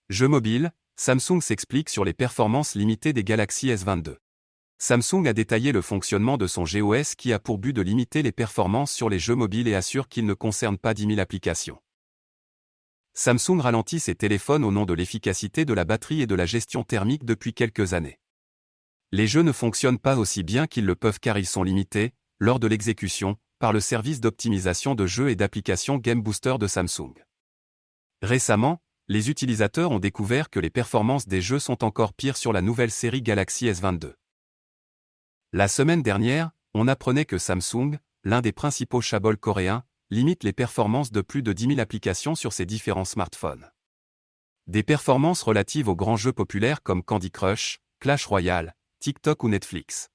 Jeux mobiles, Samsung s'explique sur les performances limitées des Galaxy S22. Samsung a détaillé le fonctionnement de son GOS qui a pour but de limiter les performances sur les jeux mobiles et assure qu'il ne concerne pas 10 000 applications. Samsung ralentit ses téléphones au nom de l'efficacité de la batterie et de la gestion thermique depuis quelques années. Les jeux ne fonctionnent pas aussi bien qu'ils le peuvent car ils sont limités, lors de l'exécution, par le service d'optimisation de jeux et d'applications Game Booster de Samsung. Récemment, les utilisateurs ont découvert que les performances des jeux sont encore pires sur la nouvelle série Galaxy S22. La semaine dernière, on apprenait que Samsung, l'un des principaux chabols coréens, limite les performances de plus de 10 000 applications sur ses différents smartphones. Des performances relatives aux grands jeux populaires comme Candy Crush, Clash Royale, TikTok ou Netflix.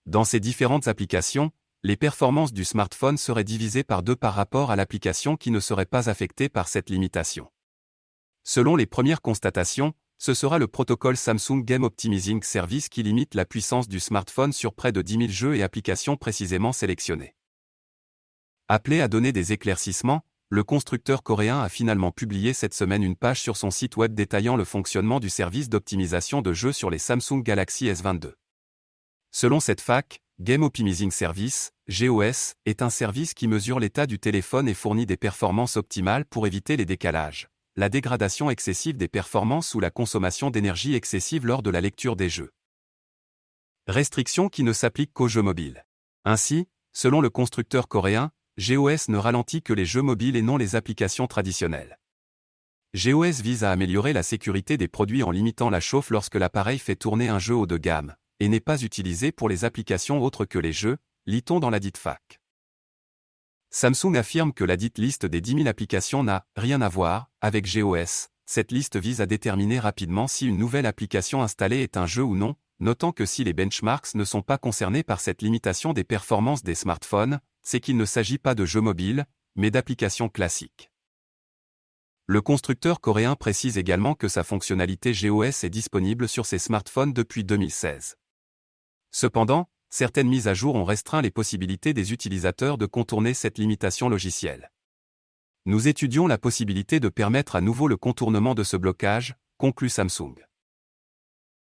Dans ces différentes applications, les performances du smartphone seraient divisées par 2 par rapport à l'application qui ne serait pas affectée par cette limitation. Selon les premières constatations, ce sera le protocole Samsung Game Optimizing Service qui limite la puissance du smartphone sur près de 10 000 jeux et applications précisément sélectionnés. Appelé à donner des éclaircissements, le constructeur coréen a finalement publié cette semaine une page sur son site web détaillant le fonctionnement du service d'optimisation de jeux sur les Samsung Galaxy S22. Selon cette fac, Game Optimizing Service, GOS, est un service qui mesure l'état du téléphone et fournit des performances optimales pour éviter les décalages, la dégradation excessive des performances ou la consommation d'énergie excessive lors de la lecture des jeux. Restrictions qui ne s'appliquent qu'aux jeux mobiles. Ainsi, selon le constructeur coréen, GOS ne ralentit que les jeux mobiles et non les applications traditionnelles. GOS vise à améliorer la sécurité des produits en limitant la chauffe lorsque l'appareil fait tourner un jeu haut de gamme, et n'est pas utilisé pour les applications autres que les jeux, lit-on dans la dite fac. Samsung affirme que la dite liste des 10 000 applications n'a rien à voir avec GOS. Cette liste vise à déterminer rapidement si une nouvelle application installée est un jeu ou non, notant que si les benchmarks ne sont pas concernés par cette limitation des performances des smartphones, c'est qu'il ne s'agit pas de jeux mobiles, mais d'applications classiques. Le constructeur coréen précise également que sa fonctionnalité GOS est disponible sur ses smartphones depuis 2016. Cependant, certaines mises à jour ont restreint les possibilités des utilisateurs de contourner cette limitation logicielle. Nous étudions la possibilité de permettre à nouveau le contournement de ce blocage, conclut Samsung.